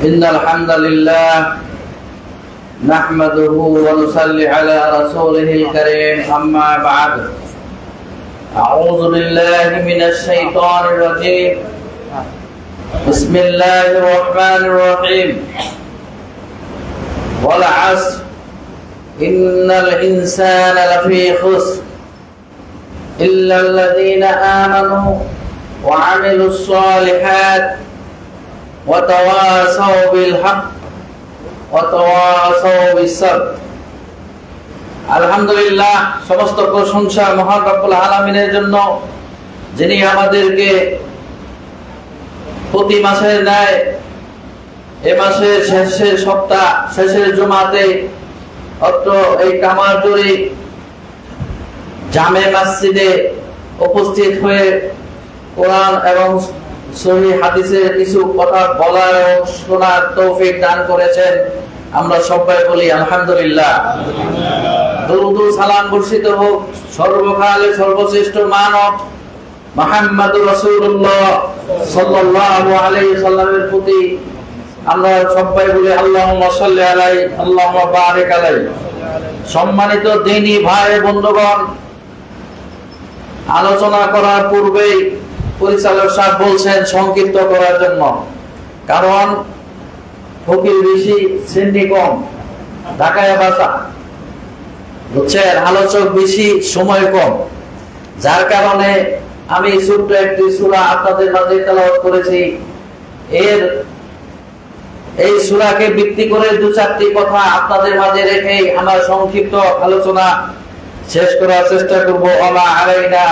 إن الحمد لله نحمده ونصلي على رسوله الكريم أما بعد أعوذ بالله من الشيطان الرجيم بسم الله الرحمن الرحيم والعصر إن الإنسان لفي خسر إلا الذين آمنوا وعملوا الصالحات وتواصوا بالحق وتواصوا بالصبر। আলহামদুলিল্লাহ, সমস্ত প্রশংসা মহান রব্বুল আলামিনের জন্য, যিনি আমাদেরকে প্রতি মাসের ন্যায় এ মাসের শেষের সপ্তাহ শেষের জুমাতে অত্র এই কামারজুরি জামে মসজিদে উপস্থিত হয়ে কোরআন এবং সহিহ হাদিসের কিছু কথা বলার ও শোনার তৌফিক দান করেছেন। আমরা সবাই বলি আলহামদুলিল্লাহ। দরুদ ও সালাম বর্ষিত হোক সর্বকালে সর্বশ্রেষ্ঠ মানব মুহাম্মদুর রাসূলুল্লাহ সাল্লাল্লাহু আলাইহি সাল্লামের প্রতি। আমরা সবাই বলি আল্লাহুম্মা সাল্লি আলাইহি আল্লাহুম্মা বারিক আলাইহি। সম্মানিত দ্বীনী ভাই বন্ধুগণ, আলোচনা করার পূর্বেই পরিচালক সাহেব বলছেন সংক্ষিপ্ত করার জন্য, কারণ ফকির বেশি শ্রেণী কম, ঢাকায় বাসা বুঝছেন, আলোচক বেশি সময় কম, যার কারণে আমি ছোট্ট একটি সূরা আপনাদের মাঝে তেলাওয়াত করেছি। এই সূরাকে ভিত্তি করে দু চারটি কথা আপনাদের মাঝে রেখে আমরা সংক্ষিপ্ত আলোচনা শেষ করার চেষ্টা করব। ওমা আলাইনা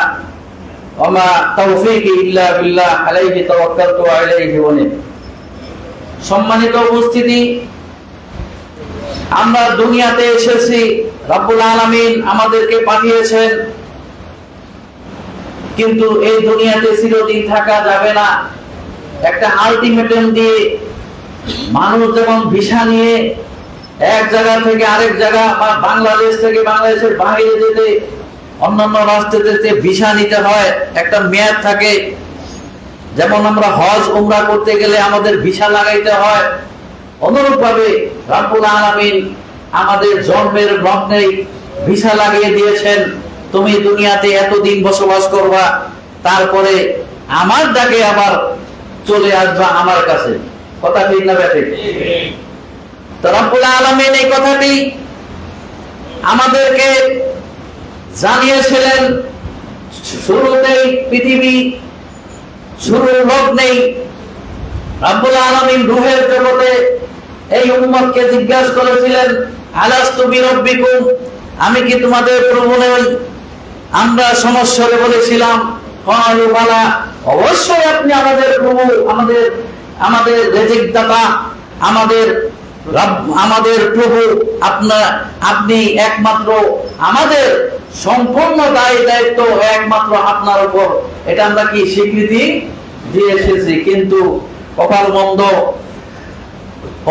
ওমা তাওফীকি ইল্লা বিল্লাহ আলাইহি তাওয়াক্কালতু ওয়া ইলাইহি উনীব। সম্মানিত উপস্থিতি, আমরা দুনিয়াতে এসেছি, রব্বুল আলামিন আমাদেরকে পাঠিয়েছেন, কিন্তু এই দুনিয়াতে চিরদিন থাকা যাবে না। একটা আলটিমেটাম দিয়ে মানুষ যেমন ভিসা নিয়ে এক জায়গা থেকে আরেক জায়গা বা বাংলাদেশ থেকে বাংলাদেশের বাইরে যেতে অন্যান্য রাষ্ট্রে যেতে ভিসা নিতে হয়, একটা মেয়াদ থাকে। যেমন আমরা হজ উমরা করতে গেলে আমাদের ভিসা লাগাইতে হয়, অনুরূপভাবে রব্বুল আলামিন আমাদের জন্মের লগ্নেই ভিসা লাগিয়ে দিয়েছেন। তুমি দুনিয়াতে এতদিন বসবাস করবা, তারপরে আমার ডাকে আবার চলে আসবা আমার কাছে। কথা ঠিক না ব্যাঠিক? তো রব্বুল আলামিন এই কথাটি আমাদেরকে জানিয়েছিলেন শুরুতেই, পৃথিবী শুরুর লগ্নেই রব্বুল আলামিন রূহের জগতে এই উম্মতকে জিজ্ঞাসা করেছিলেন, আলাস্তু বিরাব্বিকুম, আমি কি তোমাদের প্রভু নই? আমরা সমস্যারে বলেছিলাম ক্বালু বালা, অবশ্যই আপনি আমাদের প্রভু, আমাদের রিজিক দাতা, আমাদের প্রভু, আপনি একমাত্র, আমাদের সম্পূর্ণ দায়িত্ব একমাত্র আপনার উপর। এটা আমরা কি স্বীকৃতি দিয়ে এসেছি, কিন্তু কপাল মন্দ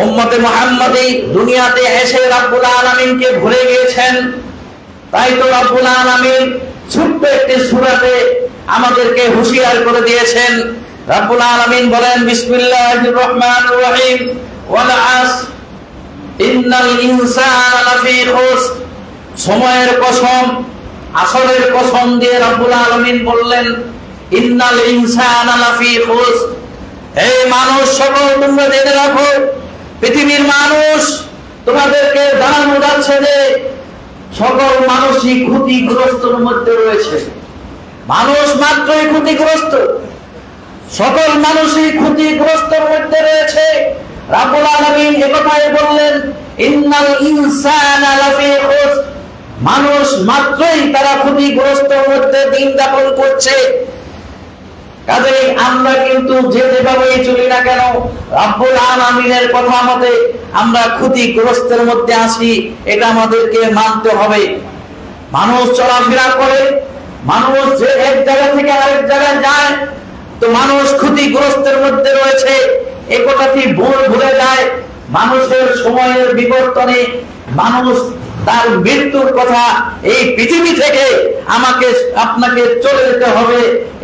উম্মতে মুহাম্মাদি দুনিয়াতে এসে রব্বুল আলামিনকে ভুলে গিয়েছেন। তাই তো রব্বুল আলামিন ছোট্ট একটি সূরাতে আমাদেরকে হুঁশিয়ার করে দিয়েছেন। রব্বুল আলামিন বলেন, বিসমিল্লাহির রহমানির রহিম, ওয়াল আসর ইন্নাল ইনসানা লাফি খুসর। সময়ের কসম, আসরের কসম দিয়ে রব্বুল আলামিন বললেন, ইন্নাল ইনসানা লাফি খুসর। এই মানুষ সকল, তোমরা জেনে রাখো, পৃথিবীর মানুষ, তোমাদেরকে জানানো যাচ্ছে যে সকল মানুষই ক্ষতিগ্রস্তর মধ্যে রয়েছে। মানুষ মাত্রই ক্ষতিগ্রস্ত, সকল মানুষই ক্ষতিগ্রস্তর মধ্যে রয়েছে। রব্বুল আলামিন একথাই বললেন, ইন্নাল ইনসানা লাফি খুসর। মানুষ মাত্রই তারা ক্ষতিগ্রস্তর মধ্যে দিন যাপন করছে। কাজেই আমরা কিন্তু যেভাবেই চলি না কেন, রব্বুল আলামিনের কথা মতে আমরা ক্ষতিগ্রস্তের মধ্যে আছি, এটা আমাদেরকে মানতে হবে। মানুষ চলাফেরা করে, মানুষ যে এক জায়গা থেকে আরেক জায়গায় যায়, তো মানুষ ক্ষতিগ্রস্তের মধ্যে রয়েছে এই কথাটি ভুলে যায়। মানুষের সময়ের বিবর্তনে মানুষ তার মৃত্যুর কথা, এই পৃথিবী থেকে আমাকে আপনাকে চলে যেতে হবে,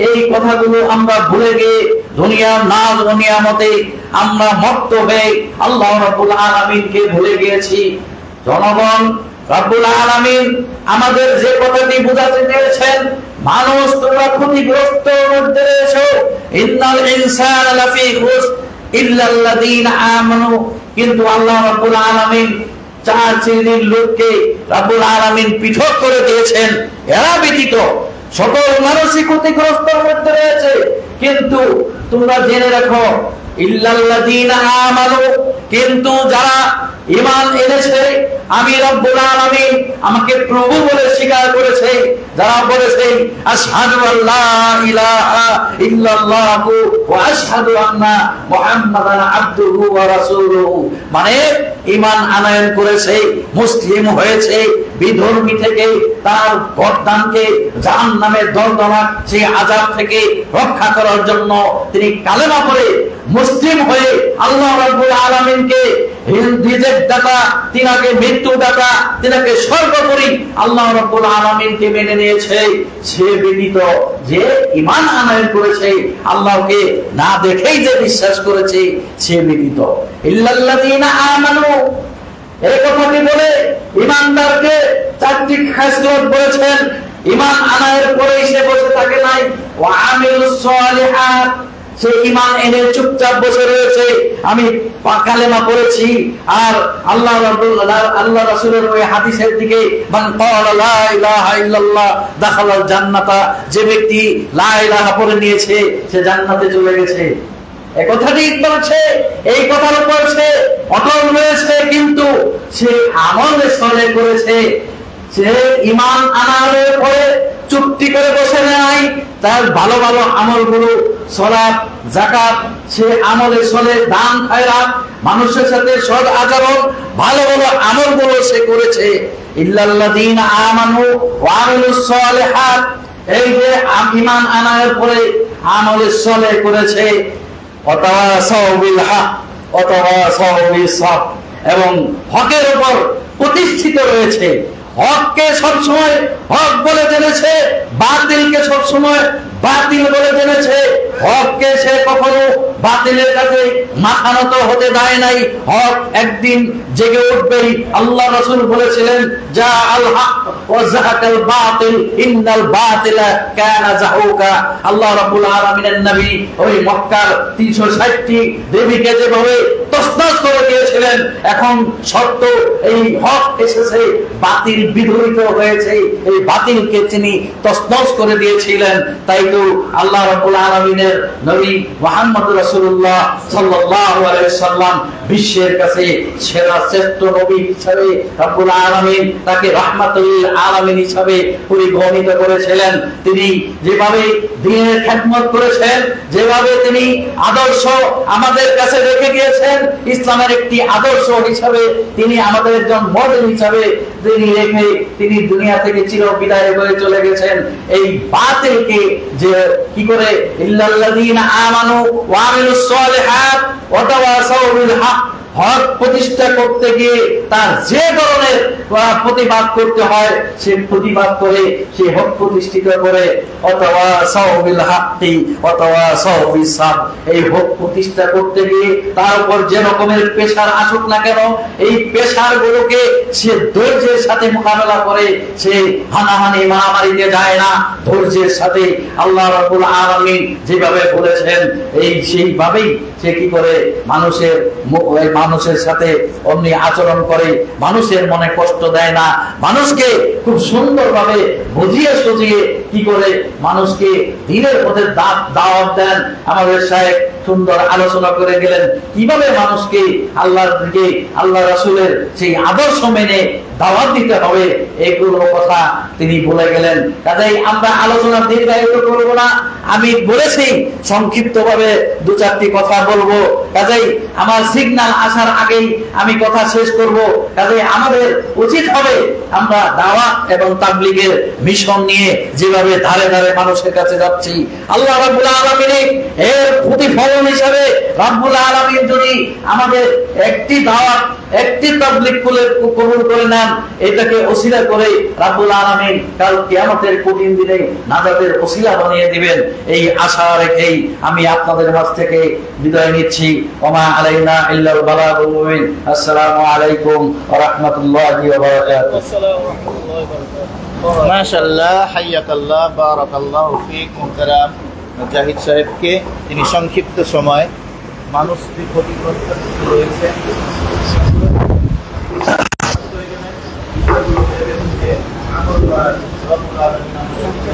এই কথাগুলো আমরা ভুলে গিয়ে দুনিয়ার নাজ ও নিয়ামতে আমরা মত্ত হয়ে আল্লাহ রাব্বুল আলামিনকে ভুলে গিয়েছি। জনগণ, রব্বুল আলামিন আমাদের যে কথাটি বোঝাতে চেয়েছেন, মানুষ তোমরা ক্ষতিগ্রস্ত মধ্যে রয়েছো, ইন্নাল ইনসানা লাফি খুসর ইল্লাল্লাযীনা আমানু। কিন্তু আল্লাহ রাব্বুল আলামিন চার শ্রেণীর লোককে রব্বুল আলামিন পৃথক করে দিয়েছেন। এরা ব্যতীত সকল মানুষই ক্ষতিগ্রস্ত মধ্যে রয়েছে। কিন্তু তোমরা জেনে রাখো, ইল্লাল্লাযীনা আমানু, কিন্তু যারা ঈমান এনেছে, আমি রব্বুল আলামিন আমাকে প্রভু বলে স্বীকার করেছে, যারা বলেছে আশহাদু আল্লা ইলাহা ইল্লাল্লাহু ওয়া আশহাদু আন্না মুহাম্মাদান আবদুহু ওয়া রাসূলুহু, মানে ঈমান আনয়ন করেছে, মুসলিম হয়েছে, বিধর্মী থেকে তার গর্দানকে জাহান্নামের দর্দনাক সেই আযাব থেকে রক্ষা করার জন্য তিনি কালেমা পড়ে মুসলিম হয়ে আল্লাহ রাব্বুল আলামিনকে রিজিক দাতা, তিনাকে মৃত্যু দাতা, তিনাকে সর্বোপরি আল্লাহ রাব্বুল আলামিনকে মেনে নিয়েছে। সে ব্যতীত যে ঈমান আনয়ন করেছে, আল্লাহকে না দেখেই যে বিশ্বাস করেছে, সে ব্যতীত ইল্লাল্লাযীনা আমানু, এই কথাটি বলে ঈমানদারকে চারটি খাসলত বলেছেন। ঈমান আনায়ের পরেই সে বসে থাকে নাই, ওয়া আমিলুস সালিহাত, সে ঈমান এনে চুপচাপ বসে রয়েছে। আমি কালেমা পড়েছি, আর আল্লাহ রাসূলের ওই হাদিসের দিকে, মান ক্বালা লা ইলাহা ইল্লাল্লাহ দাখালাল জান্নাতা, যে ব্যক্তি লা ইলাহা পড়ে নিয়েছে সে জান্নাতে চলে গেছে। এই কথাটি বলছে, এই কথার উপর সে অটল রয়েছে, কিন্তু সে আমল সলে করেছে। সে ঈমান আনার পরে চুক্তি করে বসে নাই, তার ভালো ভালো আমলগুলো, সালাত, যাকাত, সে আমলে চলে, দান খয়রাত, মানুষের সাথে সৎ আচরণ, ভালো ভালো আমলগুলো সে করেছে। ইল্লাল্লাযীনা আমানু ওয়া আমিলুস সালিহাত, এই যে ঈমান আনার পরে আমলে চলে করেছে, ওয়াতাওয়াসাউ বিল হক ওয়াতাওয়াসাউ বিস সাবর, এবং হকের উপর প্রতিষ্ঠিত রয়েছে। হককে সবসময় হক বলে জেনেছে, বাতিলকে সবসময় বাতিল বলে জেনেছে। হককে সে কখনো বাতিলের কাছে মাথা নত হতে দেয় নাই। হক একদিন জেগে উঠবেই। আল্লাহ রাসূল বলেছিলেন, যা আল হক ওয়া যাহাকাল বাতিল ইন্নাল বাতিলা কানা যাহুকা। আল্লাহ রাব্বুল আলামিনের নবী ওই মক্কার 360টি দেবীকে যেভাবে তছনছ করে দিয়েছিলেন, এখন সত্য এই হক এসেছে, বাতিল বিধূরিত হয়েছে, এই বাতিলকে তিনি তছনছ করে দিয়েছিলেন। তাই তো আল্লাহ রাব্বুল আলামিনের নবী মুহাম্মদ রাসূলুল্লাহ সাল্লাল্লাহু আলাইহি সাল্লাম বিশ্বের কাছে সেরা শ্রেষ্ঠ নবী হিসেবে রাব্বুল আলামিন তাকে রাহমাতুল আলামিন হিসেবে পরিগণিত করেছিলেন। তিনি যেভাবে দ্বীনের খেদমত করেছেন, যেভাবে তিনি আদর্শ আমাদের কাছে রেখে গিয়েছেন, ইসলামের একটি আদর্শ হিসেবে তিনি আমাদের একজন মডেল হিসেবে তিনি রেখে তিনি দুনিয়া থেকে চির বিদায় হয়ে চলে গেছেন। এই বাতিলকে যে কি করে ইল্লাল্লাযীনা আমানু ওয়া আমিলুস সালিহাত ওয়া তাওয়াসাউ বিল হক, হক প্রতিষ্ঠা করতে গিয়ে তার যে ধরনের প্রতিবাদ করতে হয় সে প্রতিবাদ করে, সে হক প্রতিষ্ঠিত করে। ওয়াতাওয়াসাউ বিল হাক্কি ওয়াতাওয়াসাউ বিস সাবর, এই হক প্রতিষ্ঠা করতে গিয়ে তার উপর যে রকমের প্রেসার আসুক না কেন, এই প্রেসার গুলোকে সে ধৈর্যের সাথে মোকাবেলা করে, সে হানাহানি মারামারিতে যায় না, ধৈর্যের সাথে আল্লাহ রাব্বুল আলামিন যেভাবে বলেছেন এই সেইভাবেই সে কি করে মানুষের সাথে অমনি আচরণ করে, মানুষের মনে কষ্ট দেয় না, মানুষকে খুব সুন্দরভাবে বুঝিয়ে সুঝিয়ে কি করে মানুষকে দ্বীনের পথে দাওয়াত দেন। আমাদের শায়েখ সুন্দর আলোচনা করে গেলেন কিভাবে মানুষকে আল্লাহর দিকে, আল্লাহ রাসূলের সেই আদর্শ মেনে দাওয়াত দিতে হবে, এইগুলো কথা তিনি বলে গেলেন। কাজেই আমরা আলোচনা দীর্ঘায়িত করব না, আমি বলেছি সংক্ষিপ্তভাবে দু চারটি কথা বলবো। কাজেই আমার সিগন্যাল আসার আগেই আমি কথা শেষ করব। কাজেই আমাদের উচিত হবে আমরা দাওয়াত এবং তাবলীগের মিশন নিয়ে যেভাবে ধারে ধারে মানুষের কাছে যাচ্ছি, আল্লাহ রাব্বুল আলামিন এর প্রতিফলন হিসেবে রাব্বুল আলামিন যদি আমাদের একটি দাওয়াত একটি তাবলীগ কবুল করে নেন, এটাকে ওসিলা করে রাব্বুল আলামিন কাল কিয়ামতের কঠিন দিনে নাজাতের ওসিলা বানিয়ে দিবেন। এই আশা রেখেই আমি আপনাদের মাঝ থেকে বিদায় নিচ্ছি। ওমা আলাইনা ইল্লাল বালাগুল মুবিন। আসসালামু আলাইকুম ওয়া রাহমাতুল্লাহি ওয়া বারাকাতুহু। আসসালামু আলাইকুম ওয়া রাহমাতুল্লাহ। মাশাআল্লাহ, হাইয়াকাল্লাহ, বারাকাল্লাহু ফিক। মুহতারাম মুজাহিদ সাহেবকে তিনি সংক্ষিপ্ত সময় মানুষের ক্ষতিগ্রস্ত রয়েছে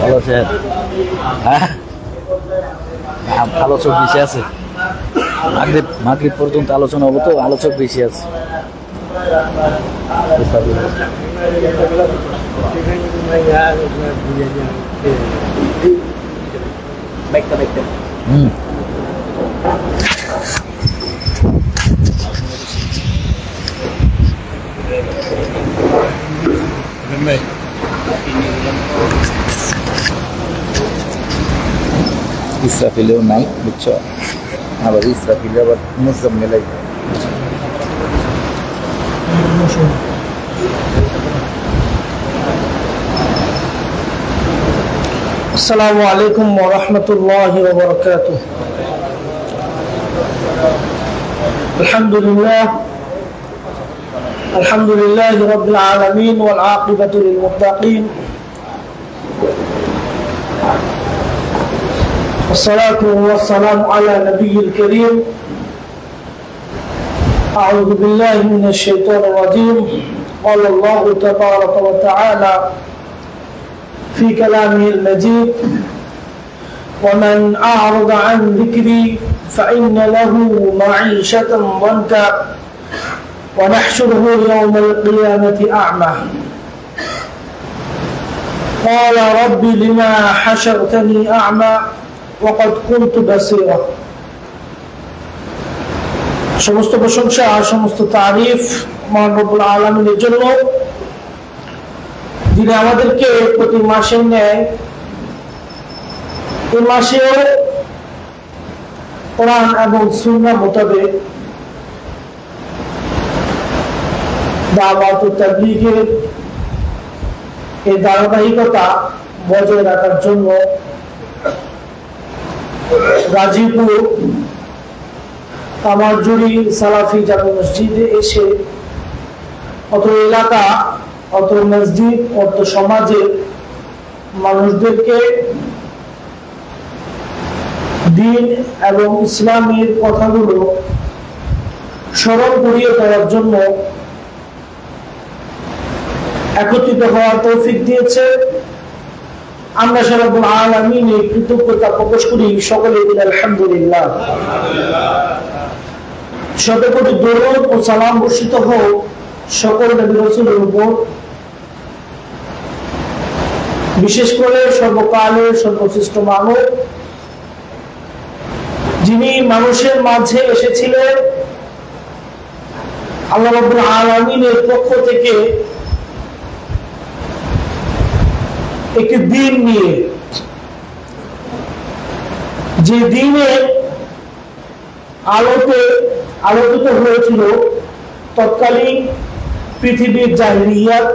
ভালো স্যার, হ্যাঁ আলোচক বেশি আছে, মাগরিব পর্যন্ত আলোচনা হবো তো, আলোচক বেশি আছে। ইসরাফিলেও নাই, বুঝছো, আবার ইসরাফিলে আবার মুজাম্মিলাই। আসসালামু আলাইকুম ওয়া রাহমাতুল্লাহি ওয়া বারাকাতুহু। আলহামদুলিল্লাহি রাব্বিল আলামিন ওয়াল আকিবাতু লিল মুত্তাকিন। والصلاة والسلام على نبي الكريم. أعوذ بالله من الشيطان الرجيم. قال الله تبارك وتعالى في كلامه المجيد: ومن أعرض عن ذكري فإن له معيشة ضنكا ونحشره يوم القيامة أعمى قال رب لما حشرتني أعمى وقد كنت بصيرا। সমস্ত প্রশংসা আর সমস্ত তারিফ মহান রব্বুল আলামিনের জন্য, যিনি আমাদেরকে প্রতি মাসের ন্যায় এই মাসেও কোরআন এবং সুন্নাহ মোতাবেক দাওয়াত ও তাবলীগের এই ধারাবাহিকতা বজায় রাখার জন্য গাজীপুর কামারজুড়ি সালাফি জামে মসজিদে এসে অত্র এলাকা, অত্র মসজিদ, অত্র সমাজের মানুষদেরকে দ্বীন এবং ইসলামের কথাগুলো স্মরণ করিয়ে দেওয়ার জন্য একত্রিত হওয়ার তৌফিক দিয়েছে। আমরা রব্বুল আলামিনের কৃতজ্ঞতা প্রকাশ করি, সকলে বলি আলহামদুলিল্লাহ। শতকোটি দরুদ ও সালাম বর্ষিত হোক সকল নবী রাসূলের উপর, বিশেষ করে সর্বকালের সর্বশ্রেষ্ঠ মানব, যিনি মানুষের মাঝে এসেছিলেন আল্লাহ রাব্বুল আলামিনের পক্ষ থেকে একটি দিন নিয়ে, যে দিনে আলোতে আলোকিত হয়েছিল তৎকালীন পৃথিবীর জাহিলিয়াত।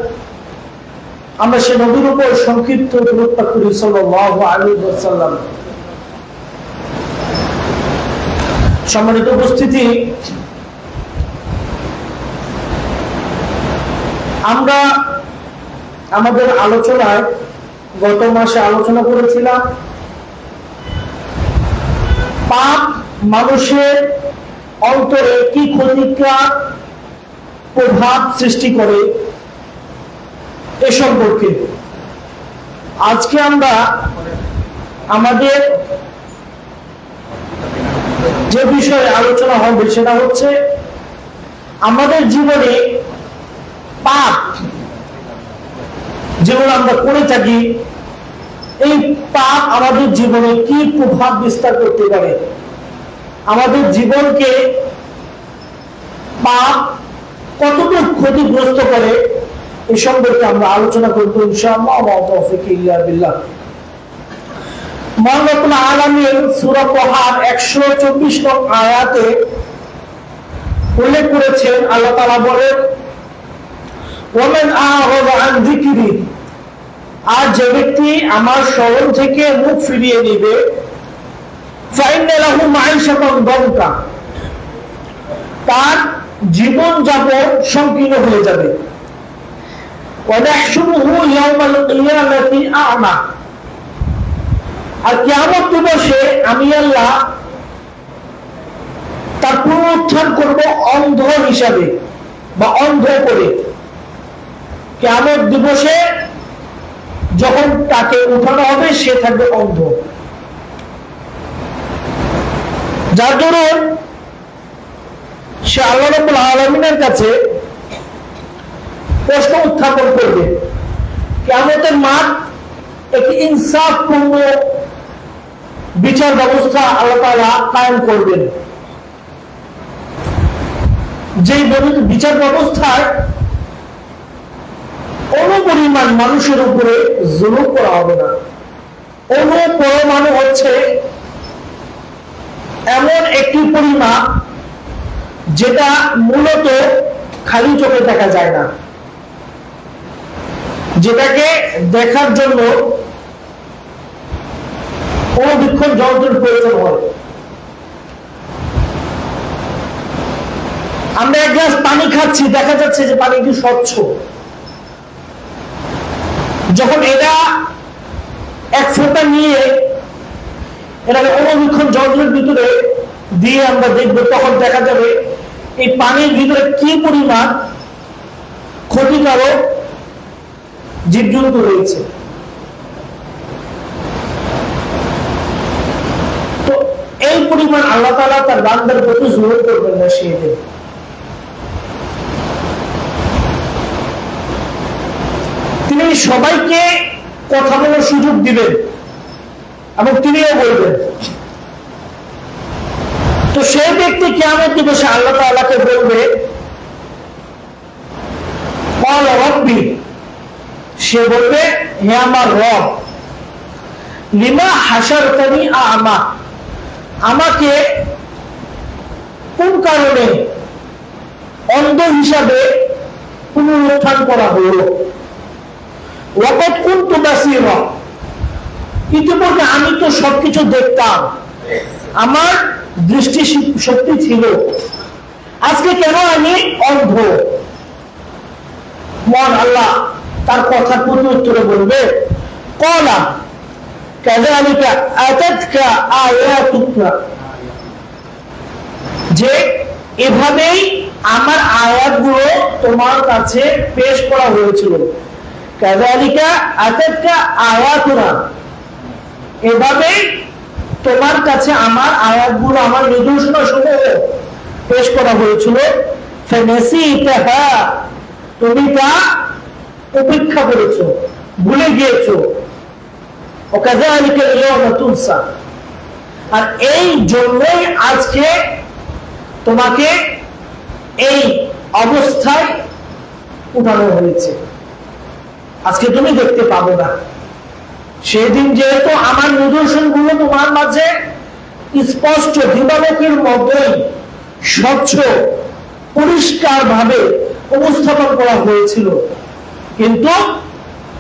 আমরা সে নবীর উপর সংক্ষিপ্ত দরুদ করি সাল্লাল্লাহু আলাইহি ওয়াসাল্লাম। সম্মানিত উপস্থিতি, আমরা আমাদের আলোচনায় গত মাসে আলোচনা করেছিলাম পাপ মানুষের অন্তরে কি ক্ষতিকর প্রভাব সৃষ্টি করে এ সম্পর্কে। আজকে আমরা আমাদের যে বিষয়ে আলোচনা হবে সেটা হচ্ছে আমাদের জীবনে পাপ যেগুলো আমরা করে থাকি, এই পাপ আমাদের জীবনে কি প্রভাব বিস্তার করতে পারে। আমাদের জীবনকে পাপ কতটুকু ক্ষতিগ্রস্ত করে এই সম্পর্কে আমরা আলোচনা করবো ইনশাআল্লাহ। ওয়া তাওফিক ইল্লা বিল্লাহ। মহান রব্বুল আলামিন সূরা তাহা 124 নং আয়াতে উল্লেখ করেছেন, আল্লাহ তাআলা বলেন, ওয়ামান আ'রাদা আন যিকরি, আর যে ব্যক্তি আমার স্মরণ থেকে মুখ ফিরিয়ে নিবে, ফাইন্না লাহু মাঈশাতান দানকা, তার জীবন যাপন সংকীর্ণ হয়ে যাবে। ওয়া নাহশুরুহু ইয়াওমাল কিয়ামাতি আ'মা, আর কিয়ামত দিবসে আমি আল্লাহ তার পুনরুত্থান করব অন্ধ হিসাবে বা অন্ধ করে। কিয়ামত দিবসে যখন তাকে উঠানো হবে সে থাকবে অন্ধ। যার দরুন সে আল্লাহ রাব্বুল আলামিনের কাছে প্রশ্ন উত্থাপন করবে। কিয়ামতের মাঠ একটি ইনসাফপূর্ণ বিচার ব্যবস্থা আল্লাহ তাআলা কায়েম করবেন, যে বিচার ব্যবস্থায় অনুপরিমাণ মানুষের উপরে জুলুম করা হবে না। অনুপরমাণু হচ্ছে এমন একটি পরিমাপ যেটা মূলত খালি চোখে দেখা যায় না, যেটাকে দেখার জন্য অনুবীক্ষণ যন্ত্রের প্রয়োজন হয়। আমরা এক গ্লাস পানি খাচ্ছি, দেখা যাচ্ছে যে পানিটি স্বচ্ছ। যখন এটা এক ফোঁটা নিয়ে এটাকে অনুবীক্ষণ যন্ত্রের ভিতরে দিয়ে আমরা দেখবো, তখন দেখা যাবে এই পানির ভিতরে কি পরিমাণ ক্ষতিকারক জীবজন্তু রয়েছে। তো এই পরিমাণ আল্লাহ তাআলা তার বান্দার প্রতি জুলুম করবেন না সেই দিন। তিনি সবাইকে কথা বলার সুযোগ দিবেন এবং তিনিও বলবেন। তো সেই ব্যক্তি কিয়ামত দিবসে আল্লাহ তাআলাকে বলবে, ক্বালা রাব্বি, সে বলবে, হে আমার রব, লিমা হাশারতানি আ'মা, আমাকে কোন কারণে অন্ধ হিসাবে পুনরুত্থান করা হলো। ওয়াকাদ কুনতু বাসীরা, ইতিপূর্বে আমি তো সবকিছু দেখতাম, আমার দৃষ্টি শক্তি ছিল, আজকে কেন আমি অন্ধ। মহান আল্লাহ তার কথার প্রতি উত্তরে বলবে, ক্বালা কাযালিকা আতাতকা আয়াতুকা, যে এভাবেই আমার আয়াতগুলো তোমার কাছে পেশ করা হয়েছিল। কাযালিকা আতাতকা আয়াতুনা, এভাবেই তোমার কাছে আমার আয়াতগুলো, আমার নিদর্শনসমূহ পেশ করা হয়েছিল। ফানাসিতাহা, তুমি তা উপেক্ষা করেছো, ভুলে গিয়েছো। ওয়াকাযালিকা আল-ইয়াওমা তুনসা, আর এই জন্যই আজকে তোমাকে এই অবস্থায় উঠানো হয়েছে, আজকে তুমি দেখতে পাবো না। সেদিন যেহেতু আমার নিদর্শনগুলো তোমার মাঝে স্পষ্ট দিবালোকের মতোই স্বচ্ছ পরিষ্কার ভাবে উপস্থাপন করা হয়েছিল, কিন্তু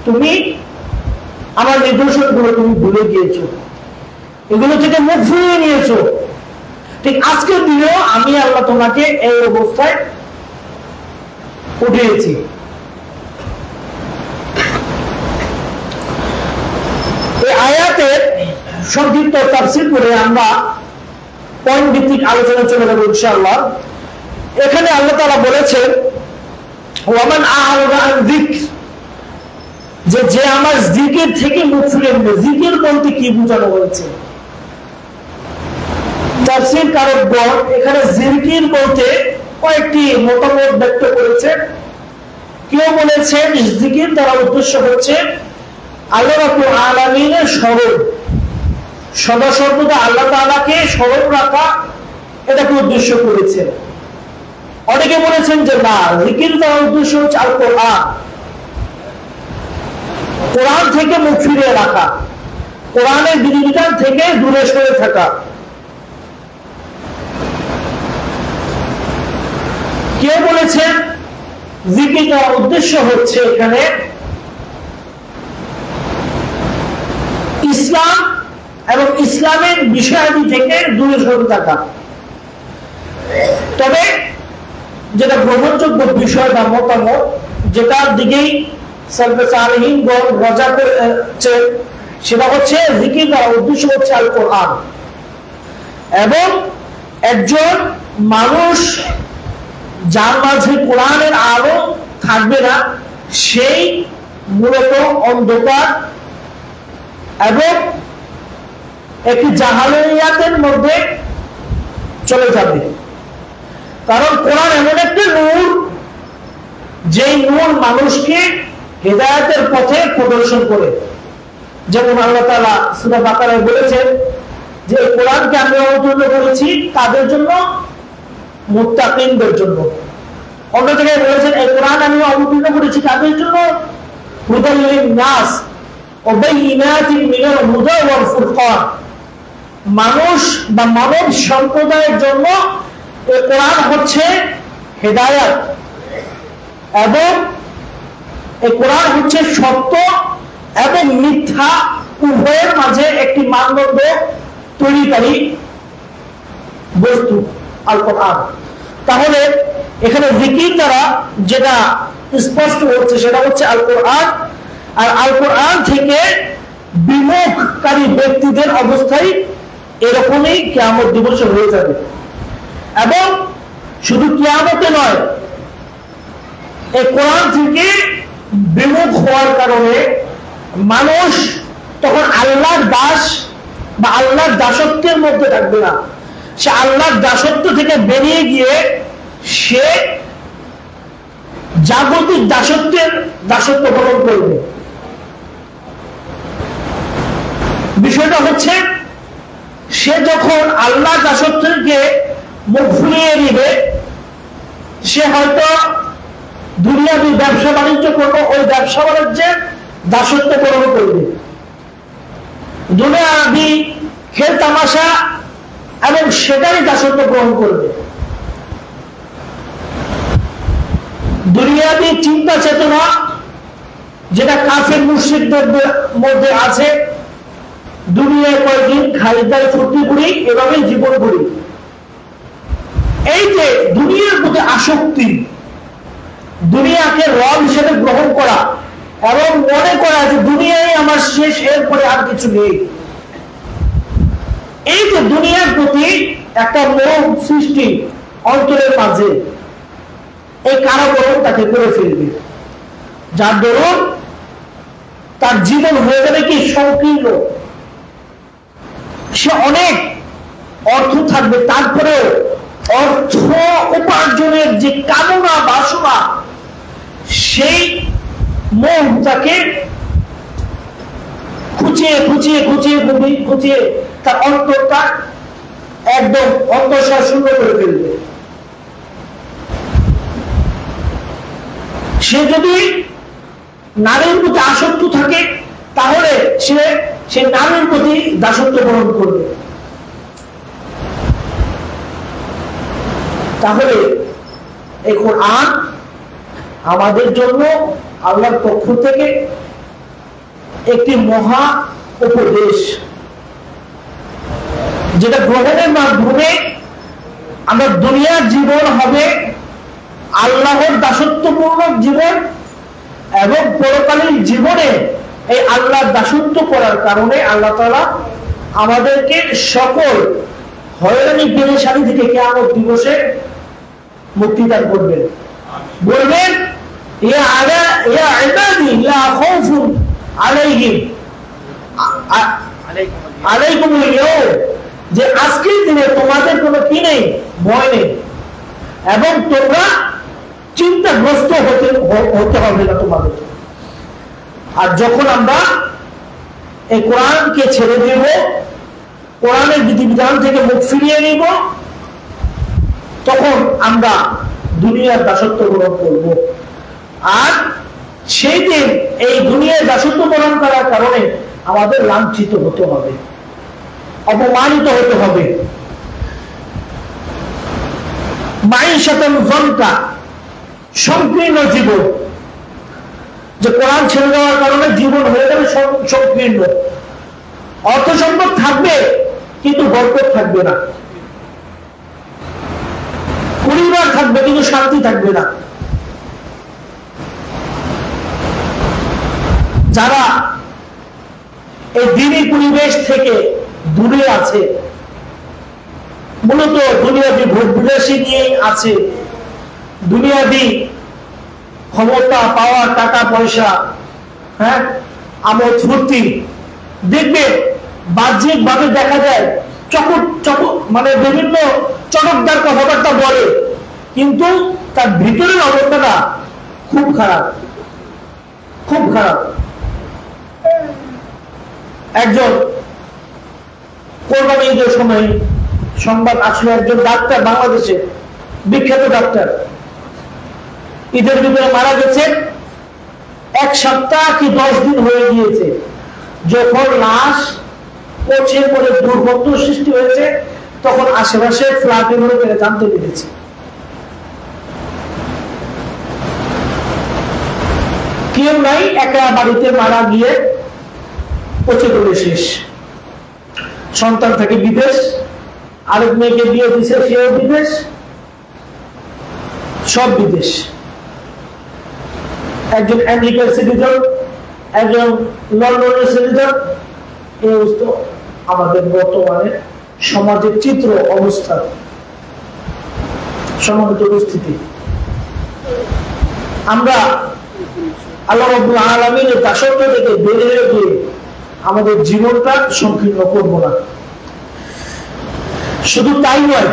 তুমি আমার নিদর্শনগুলো তুমি ভুলে গিয়েছো, এগুলো থেকে মুখ ফিরিয়ে নিয়েছো। ঠিক আজকের দিনেও আমি আল্লাহ তোমাকে এই অবস্থায় উঠিয়েছি। এই আয়াতের সংক্ষিপ্ত তাফসীর করে আমরা পয়েন্ট ভিত্তিক আলোচনা চলে যাব ইনশাআল্লাহ। এখানে আল্লাহ তাআলা বলেছেন, ওয়ামান আ'রাদা আন যিকর, যে আমার জিকির থেকে মুখ ফিরিয়ে নেবে। জিকির বলতে কি বোঝানো হয়েছে? তাফসীর কারকগণ এখানে জিকির বলতে কয়েকটি মতামত ব্যক্ত করেছেন। কেউ বলেছেন জিকির দ্বারা উদ্দেশ্য হচ্ছে আল্লাহ রাব্বুল আলামিনের স্মরণ, সদা সর্বদা আল্লাহ তাআলাকে স্মরণ রাখা, উদ্দেশ্য করেছেন। অনেকে বলেছেন যে না, জিকির দ্বারা উদ্দেশ্য হচ্ছে আল কোরআন, কোরআন থেকে মুখ ফিরিয়ে রাখা, কোরআনের বিধিবিধান থেকে দূরে সরে থাকা। কেউ বলেছেন জিকির দ্বারা উদ্দেশ্য হচ্ছে এখানে ইসলাম এবং ইসলামের বিষয়াদি থেকে দূরে সরে থাকা। তবে যেটা গ্রহণযোগ্য বিষয় বা মতামত, যেটার দিকেই সালফে সালেহিনগণ রজা করেছেন, সেটা হচ্ছে জিকির দ্বারা উদ্দেশ্য হচ্ছে আল কোরআন। এবং একজন মানুষ যার মাঝে কোরআনের আলো থাকবে না, সেই মূলত অন্ধকার এবং একটি জাহালিয়াতের মধ্যে চলে যাবে। কারণ কোরআন এমন একটি নূর, যেই নূর মানুষকে হেদায়েতের পথে প্রদর্শন করে। যেমন আল্লাহ তাআলা সূরা বাকারায় বলেছেন যে এই কোরআনকে আমি অবতীর্ণ করেছি তাদের জন্য, মুত্তাকিনদের জন্য। অন্য জায়গায় বলেছেন এই কোরআন আমি অবতীর্ণ করেছি তাদের জন্য, হুদাল লিন-নাস ওয়া বাইয়িনাতিন মিনাল হুদা ওয়াল ফুরকান, মানুষ বা মানব সম্প্রদায়ের জন্য এই কোরআন হচ্ছে হেদায়েত, এবং এই কোরআন হচ্ছে সত্য এবং মিথ্যা উভয়ের মাঝে একটি মানদণ্ড তৈরিকারী বস্তু আল কোরআন। তাহলে এখানে জিকির দ্বারা যেটা স্পষ্ট হচ্ছে সেটা হচ্ছে আল কোরআন। আর আল কোরআন থেকে বিমুখকারী ব্যক্তিদের অবস্থায় এরকমই কিয়ামত দিবসে হয়ে যাবে। এবং শুধু কিয়ামতে নয়, এই কোরআন থেকে বিমুখ হওয়ার কারণে মানুষ তখন আল্লাহর দাস বা আল্লাহর দাসত্বের মধ্যে থাকবে না। সে আল্লাহর দাসত্ব থেকে বেরিয়ে গিয়ে সে জাগতিক দাসত্ব গ্রহণ করবে। বিষয়টা হচ্ছে সে যখন আল্লাহর দাসত্ব থেকে মুখ ফিরিয়ে নিবে, সে হয়তো দুনিয়াবি ব্যবসা বাণিজ্য করবে, ওই ব্যবসা বাণিজ্যের দাসত্ব গ্রহণ করবে। দুনিয়াবি খেল তামাশা এবং সেটারই দাসত্ব গ্রহণ করবে। দুনিয়াবি চিন্তা চেতনা যেটা কাফের মুশরিকদের মধ্যে আছে, দুনিয়ায় কয়েকদিন খাইদাই ফুর্তি করি, এভাবেই জীবন করি। এই যে দুনিয়ার প্রতি আসক্তি, দুনিয়াকে রব হিসেবে গ্রহণ করা এবং মনে করা যে দুনিয়ায় আমার শেষ, এরপরে আর কিছু নেই, এই যে দুনিয়ার প্রতি একটা মোহ সৃষ্টি অন্তরের মাঝে, এই কারাবরণ তাকে করে ফেলবে, যার দরুন তার জীবন হয়ে যাবে কি সংকীর্ণ। সে অনেক অর্থ থাকবে, তারপরেও অর্থ উপার্জনের যে কামনা বাসনা, সেই মোহ তাকে খুঁচিয়ে খুঁচিয়ে খুঁচিয়ে খুঁচিয়ে তার অন্তরটা একদম অন্তঃসার শূন্য করে ফেলবে। সে যদি নারীর প্রতি আসক্ত থাকে, তাহলে সে নারীর প্রতি দাসত্ব গ্রহণ করবে। তাহলে এই কোরআন আমাদের জন্য আল্লাহর পক্ষ থেকে একটি মহা উপদেশ, যেটা গ্রহণের মাধ্যমে আমরা দুনিয়ার জীবন হবে আল্লাহর দাসত্বপূর্ণ জীবন, এবং পরকালীন জীবনে এই আল্লাহর দাসত্ব করার কারণে আল্লাহ তাআলা আমাদেরকে সকল হয়রানি পেরেশানি থেকে কিয়ামত দিবসে মুক্তি দান করবেন। বলবেন ইয়া ইবাদি লা খাউফুন আলাইহিম আলাইকুমুল ইয়াউম, যে আজকের দিনে তোমাদের কোনো কি নেই, ভয় নেই, এবং তোমরা চিন্তাগ্রস্ত হতে হবে না তোমাদের। আর যখন আমরা এই কোরআনকে ছেড়ে দেব, কোরআনের বিধিবিধান থেকে মুখ ফিরিয়ে নিব, তখন আমরা দুনিয়ার দাসত্ব গ্রহণ করব। আর সেই দিন এই দুনিয়ার দাসত্ব গ্রহণ করার কারণে আমাদের লাঞ্ছিত হতে হবে, অপমানিত হতে হবে। মাইশাতান যানকা, সংকীর্ণ জীবন, যে কোরআন ছেড়ে দেওয়ার কারণে জীবন হয়ে যাবে সংকীর্ণ। অর্থ সম্পদ থাকবে কিন্তু বরকত থাকবে না, পরিবার থাকবে কিন্তু শান্তি থাকবে না। যারা এই দিনী পরিবেশ থেকে দূরে আছে, মূলত দুনিয়াবি ভোগ বিলাসী নিয়েই আছে, দুনিয়াবি ক্ষমতা পাওয়া, টাকা পয়সা, হ্যাঁ, আমোদ ফুর্তি, দেখবে বাহ্যিক ভাবে দেখা যায় মানে বিভিন্ন চটকদার কথাবার্তা বলে, কিন্তু তার ভিতরের অবস্থাটা খুব খারাপ, খুব খারাপ। একজন কোরবানি ঈদের সময় সংবাদ আসলে একজন ডাক্তার, বাংলাদেশে বিখ্যাত ডাক্তার, ঈদের ভিতরে মারা গেছে। 1 সপ্তাহ কি 10 দিন হয়ে গিয়েছে। যখন লাশ পচে পড়ে দুর্গন্ধ সৃষ্টি হয়েছে, তখন আশেপাশে ফ্ল্যাটের লোকেরা জানতে পেরেছে। কেউ নাই, একা বাড়িতে মারা গিয়ে পচে পড়ে শেষ। সন্তান থেকে বিদেশ, আরেক মেয়েকে বিয়ে দিছে, সেও বিদেশ, সব বিদেশ। একজন আমেরিকার সিটিজেন, একজন লন্ডনের সিটিজেন। এই অবস্থা আমাদের বর্তমানে সমাজের চিত্র, অবস্থা, সমাজের পরিস্থিতি। আমরা আল্লাহ রাব্বুল আলামিনের দাসত্ব থেকে বেরিয়ে গিয়ে আমাদের জীবনটা সংকীর্ণ করব না। শুধু তাই নয়,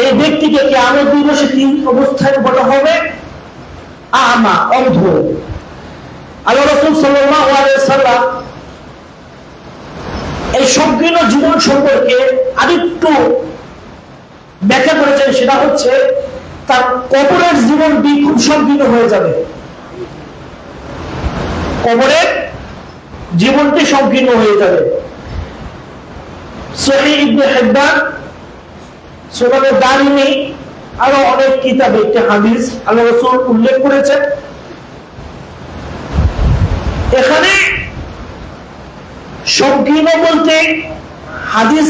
এই ব্যক্তিকে কিয়ামত দিবসে কি অবস্থায় বলা হবে? আমা, অন্ধ। আল্লাহ রাসূল সাল্লাল্লাহু আলাইহি ওয়াসাল্লাম এই সংকীর্ণ জীবন সম্পর্কে আরেকটু ব্যাখ্যা করেছেন। সেটা হচ্ছে তার কবরের জীবনটি খুব সংকীর্ণ হয়ে যাবে, কবরের জীবনটি সংকীর্ণ হয়ে যাবে। সহিহ ইবনে হিব্বান, সুনানে দারিমি, আরো অনেক কিতাবে একটি হাদিস আল্লাহ রাসূল উল্লেখ করেছেন। এখানে সংকীর্ণ বলতে হাদিস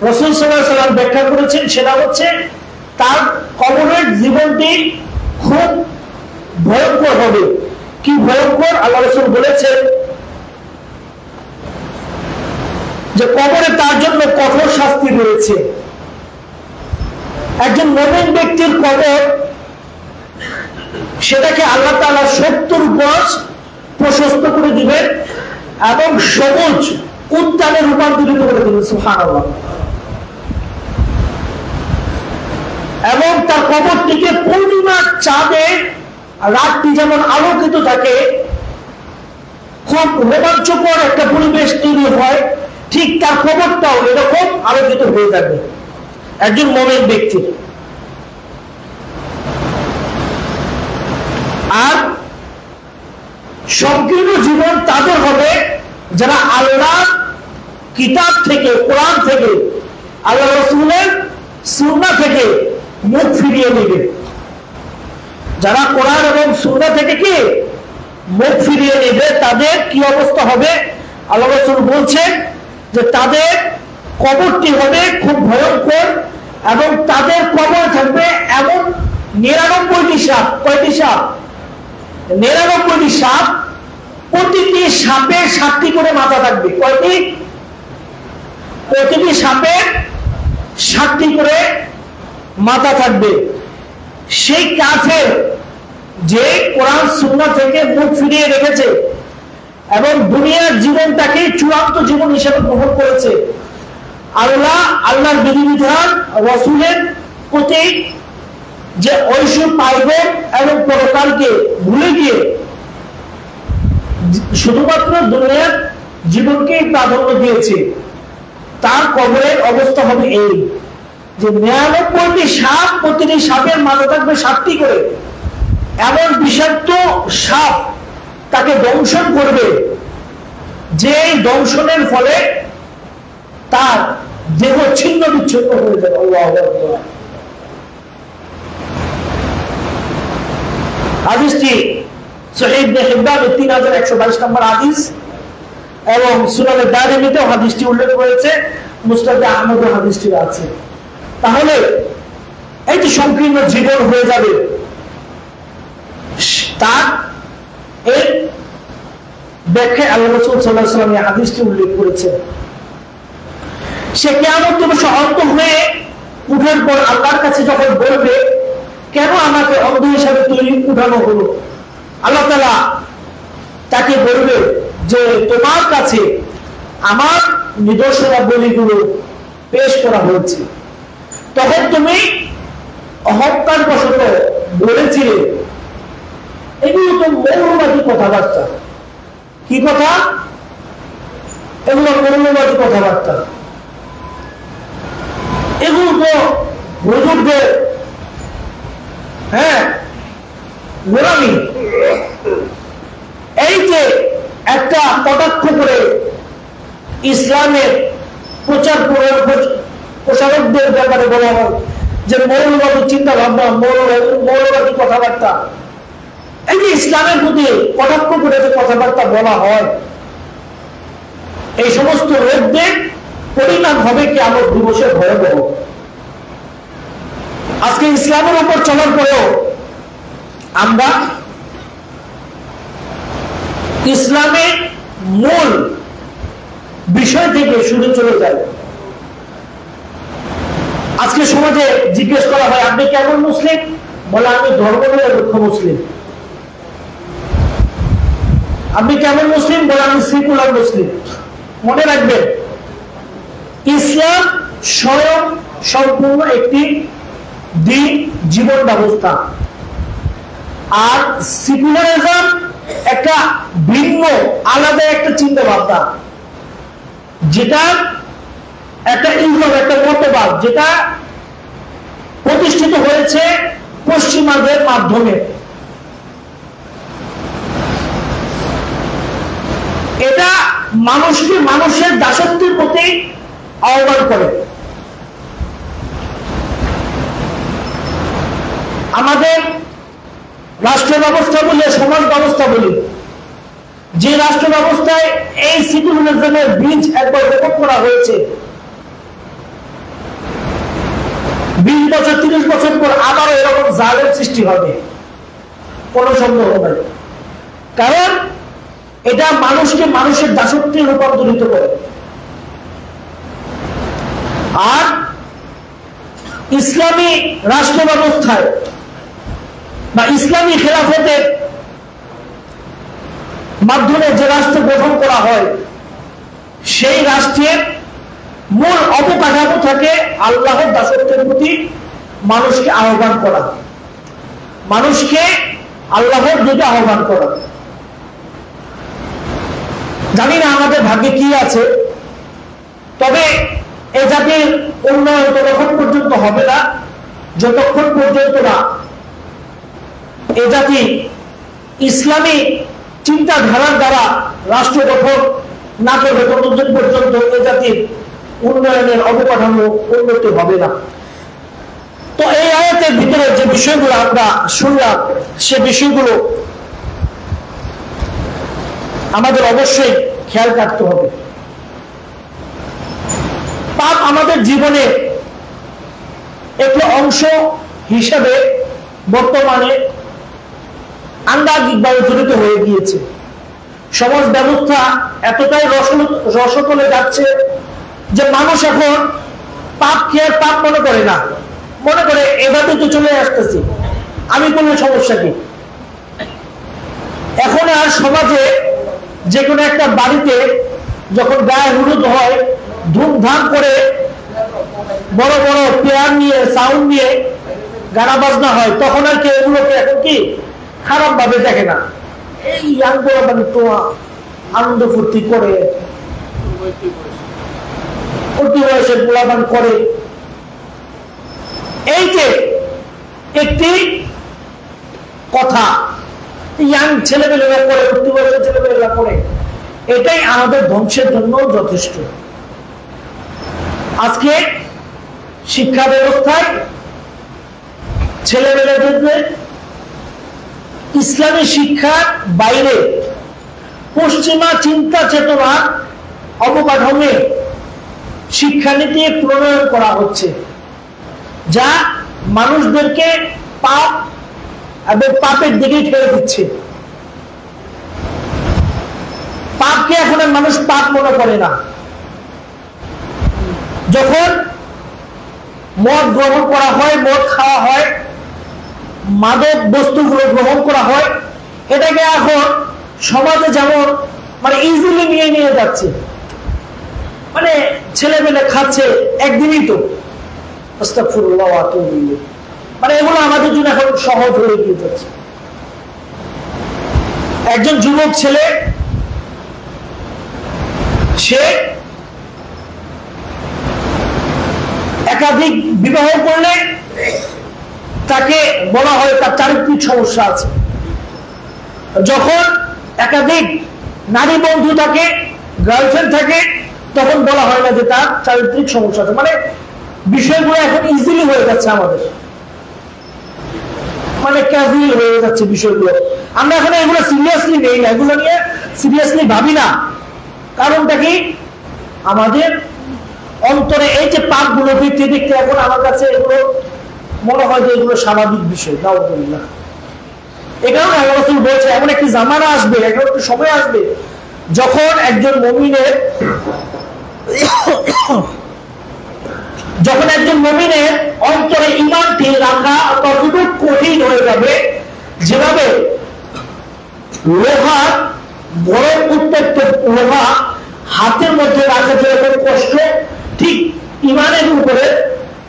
রাসূল সাল্লাল্লাহু আলাইহি ওয়াসাল্লাম ব্যাখ্যা করেছেন, সেটা হচ্ছে তার কবরের জীবনটি খুব ভয়ঙ্কর হবে। কি ভয়ঙ্কর? আল্লাহ রাসূল বলেছেন যে কবরে তার জন্য কঠোর শাস্তি রয়েছে। একজন মুমিন ব্যক্তির কবর, সেটাকে আল্লাহ তাআলা 70 গজ প্রশস্ত করে দিবেন এবং সবুজ উদ্যানে রূপান্তরিত করে দিবেন। সুবহানাল্লাহ। এবং তার কবরটিকে পূর্ণিমার চাঁদে রাতটি যেমন আলোকিত থাকে, খুব রোমাঞ্চকর একটা পরিবেশ তৈরি হয়, ঠিক তার কবরটাও এরকম আলোকিত হয়ে যাবে একজন মুমিন ব্যক্তির। আর সংকীর্ণ জীবন তাদের হবে যারা আল্লাহ কিতাব থেকে, কোরআন থেকে, আল্লাহ রাসূলের সুন্নাহ থেকে মুখ ফিরিয়ে নেবে। যারা কোরআন এবং সুন্নাহ থেকে কি মুখ ফিরিয়ে নেবে, তাদের কি অবস্থা হবে? আল্লাহ রাসূল বলছেন যে তাদের কবরটি হবে খুব ভয়ঙ্কর এবং তাদের কবর থাকবে এমন 99টি সাপ। কয়টি সাপ? 99টি সাপ। প্রতিটি সাপের 7টি করে মাথা থাকবে। কয়টি? প্রতিটি সাপের 7টি করে মাথা থাকবে। সেই কাফের যে কোরআন সুন্নাহ থেকে মুখ ফিরিয়ে রেখেছে এবং দুনিয়ার জীবনটাকে চূড়ান্ত জীবন হিসেবে গ্রহণ করেছে, আল্লাহর বিধিবিধান, রাসূলের প্রতি যে ঐশী পাইবে এবং পরকালকে ভুলে গিয়ে শুধুমাত্র দুনিয়ার জীবনকেই প্রাধান্য দিয়েছে, তার কবরের অবস্থা হবে এই। যে 99টি সাপ, প্রতিটি সাপের মাঝে থাকবে 7টি করে, এমন বিষাক্ত সাপ তাকে দংশন করবে, যে দংশনের ফলে তার দেহ ছিন্ন বিচ্ছিন্ন হয়ে যাবে। আল্লাহু আকবার। হাদিসটি সহিহ ইবনে হিব্বান 3122 নম্বর হাদিস, এবং সুনানে দারিমিতেও হাদিসটি উল্লেখ করেছে, মুসনাদে আহমদে হাদিসটি আছে। তাহলে এই যে সংকীর্ণ জীবন হয়ে যাবে, তার এই ব্যাখ্যায় আল্লাহ রাসূল সাল্লাল্লাহু আলাইহি ওয়াসাল্লাম এই হাদিসটি উল্লেখ করেছেন। সে কিয়ামত দিবসে অন্ত হয়ে উঠার পর আল্লাহর কাছে যখন বলবে, কেন আমাকে অন্ধ হিসাবে তৈরি উঠানো হলো, আল্লাহ তাআলা তাকে বলবে যে তোমার কাছে আমার নিদর্শনাবলীগুলো পেশ করা হয়েছে, তখন তুমি অহংকার বশত বলেছিলে এগুলো তো মৌলবাদী কথাবার্তা। কি কথা? এগুলো মৌলবাদী কথাবার্তা, এগুলো তো হুজুরদের গোলামি। এই যে একটা কটাক্ষ করে ইসলামের প্রচারকদের ব্যাপারে বলা হয় যে মৌলবাদী চিন্তা ভাবনা, মৌলবাদী কথাবার্তা, এই যে ইসলামের প্রতি কটাক্ষ করে যে কথাবার্তা বলা হয়, এই সমস্ত লোকদের পরিণাম হবে কিয়ামত দিবসে ভয়াবহ। আজকে ইসলামের উপর চলার পরেও আমরা ইসলামের মূল বিষয় থেকে শুরু চলে যাই। আজকে সমাজে জিজ্ঞেস করা হয় আপনি কেমন মুসলিম, বলে আমি ধর্মনিরপেক্ষ মুসলিম। আপনি কেমন মুসলিম, বলে আমি সেকুলার মুসলিম। মনে রাখবেন, ইসলাম স্বয়ং সম্পূর্ণ একটি দিন, জীবন ব্যবস্থা, আর সেকুলারিজম একটা ভিন্ন আলাদা একটা চিন্তা ভাবনা, যেটা একটা ইসলাম, একটা মতবাদ, যেটা প্রতিষ্ঠিত হয়েছে পশ্চিমাদের মাধ্যমে। এটা মানুষকে মানুষের দাসত্বের প্রতি আহ্বান করে। আমাদের রাষ্ট্র ব্যবস্থা বলি, সমাজ ব্যবস্থা বলি, যে রাষ্ট্র ব্যবস্থায় এই সেকুলারিজমের বীজ একবার রোপণ করা হয়েছে, 20 বছর 30 বছর পর আবারও এরকম জালেম সৃষ্টি হবে, কোনো সন্দেহ নেই। কারণ এটা মানুষকে মানুষের দাসত্বে রূপান্তরিত করে। আর ইসলামী রাষ্ট্র ব্যবস্থায় বা ইসলামী খেলাফতের মাধ্যমে যে রাষ্ট্র গঠন করা হয়, সেই রাষ্ট্রের মূল অবকাঠামো থাকে আল্লাহর দাসত্বের প্রতি মানুষকে আহ্বান করা, মানুষকে আল্লাহর দিকে আহ্বান করা। জানি না আমাদের ভাগ্যে কি আছে, তবে এ জাতির উন্নয়ন ততক্ষণ পর্যন্ত হবে না যতক্ষণ পর্যন্ত না এ জাতি ইসলামী চিন্তাধারার দ্বারা রাষ্ট্র গঠন না করবে, ততদিন পর্যন্ত এ জাতির উন্নয়নের অবকাঠামো উন্নতি হবে না। তো এই আয়াতের ভিতরে যে বিষয়গুলো আমরা শুনলাম, সে বিষয়গুলো আমাদের অবশ্যই খেয়াল রাখতে হবে। পাপ আমাদের জীবনে একটি অংশ হিসেবে বর্তমানে আঙ্গাঙ্গিকভাবে জড়িত হয়ে গিয়েছে। সমাজ ব্যবস্থা এতটাই রসতলে যাচ্ছে যে মানুষ এখন পাপকে আর পাপ মনে করে না, মনে করে এভাবে তো চলে আসতেছি, আমি কোনো সমস্যা কি। এখন আর সমাজে যে কোনো একটা বাড়িতে যখন গায়ে হলুদ হয়, ধুমধাম করে বড় বড় পেয়ার নিয়ে, সাউন্ড নিয়ে গানা বাজনা হয়, তখন আর কেউ এগুলোকে এখন কি খারাপ ভাবে দেখে না। এই ইয়াংরা মানে তো আনন্দ ফুর্তি করে, অতি বয়সে গোলাবান করে, এই যে একটি কথা ইয়াং ছেলেমেয়েরা করে, উঠতি বয়সের ছেলেমেয়েরা করে, এটাই আমাদের ধ্বংসের জন্য যথেষ্ট। আজকে শিক্ষা ব্যবস্থায় ছেলেমেয়েদের ইসলামী শিক্ষার বাইরে পশ্চিমা চিন্তা চেতনা অবকাঠামে শিক্ষানীতি প্রণয়ন করা হচ্ছে, যা মানুষদেরকে পাপ এবং পাপের দিকে ঠেলে দিচ্ছে। পাপকে এখন মানুষ পাপ মনে করে না। যখন মদ গ্রহণ করা হয়, মদ খাওয়া হয়, মাদক বস্তুগুলো গ্রহণ করা হয়, এটাকে এখন সমাজে যেমন মানে ইজিলি নিয়ে যাচ্ছে। মানে ছেলে মেয়ে খাচ্ছে একদিনই তো, আস্তাগফিরুল্লাহ ওয়া আতুবু ইলাইহি, মানে এগুলো আমাদের জন্য এখন সহজ হয়ে গিয়ে যাচ্ছে। একজন যুবক ছেলে সে একাধিক বিবাহ করলে তাকে বলা হয় তার চারিত্রিক সমস্যা আছে। যখন একাধিক নারী বন্ধু থাকে, গার্লফ্রেন্ড থাকে, তখন বলা হয় না যে তার চারিত্রিক সমস্যা আছে। মানে বিষয়গুলো এখন ইজিলি হয়ে যাচ্ছে আমাদের, মানে ক্যাজুয়াল হয়ে যাচ্ছে বিষয়গুলো। আমরা এখন এগুলো সিরিয়াসলি নেই না, এগুলো নিয়ে সিরিয়াসলি ভাবি না। কারণটা কি? আমাদের অন্তরে এই যে পাপগুলো দেখতে দেখতে এখন আমার কাছে এগুলো মনে হয় যে এগুলো স্বাভাবিক বিষয়। নাউযুবিল্লাহ। এই কারণে আল্লাহ রাসূল বলছে এমন একটি জামানা আসবে, এমন একটি সময় আসবে যখন একজন মুমিনের অন্তরে ঈমানটি রাখা ততটুকু কঠিন হয়ে যাবে, যেভাবে লোহার গরম উত্তপ্ত লোহা হাতের মধ্যে রাখা যেরকম কষ্ট, ঠিক ঈমানের উপরে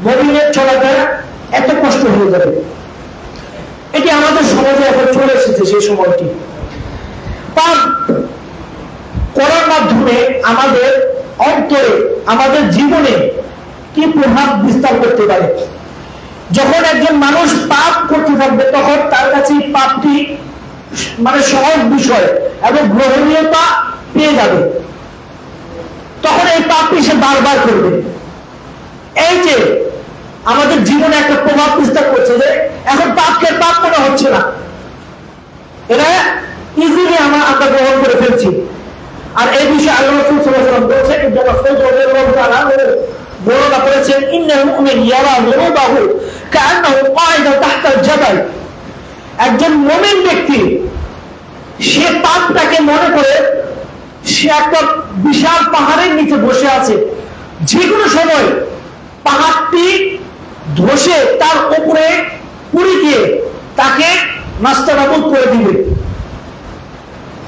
মুমিনের চলাটা এত কষ্ট হয়ে যাবে। এটি আমাদের সমাজে এখন চলে এসেছে। সেই সময়টি পাপ করার মাধ্যমে আমাদের অন্তরে, আমাদের জীবনে কি প্রভাব বিস্তার করতে পারে। যখন একজন মানুষ পাপ করতে থাকবে তখন তার কাছে পাপটি মানে সহজ বিষয় এবং গ্রহণীয়তা পেয়ে যাবে, তখন এই পাপটি সে বারবার করবে। এই যে আমাদের জীবনে একটা প্রভাব বিস্তার করছে যে এখন পাপকে পাপ মনে হচ্ছে না, এটা ইজিলি আমরা গ্রহণ করে ফেলছি। আর এই বিষয়ে আল্লাহ রাসূল সাল্লাল্লাহু আলাইহি ওয়াসাল্লাম বলেছেন, ইবনে মাসউদ রাদিয়াল্লাহু তাআলা বর্ণনা করেছেন, ইন্নাল মুমিন ইয়ারা যুনুবাহু কাআন্নাহু কায়িদা তাহতা আল-জাবাল। একজন মুমিন ব্যক্তি সে পাপটাকে মনে করে সে একটা বিশাল পাহাড়ের নিচে বসে আছে, যে কোনো সময় পাহাড়টি ধসে তার উপরে পুড়ে গিয়ে তাকে নাস্তানাবুদ করে দিবে।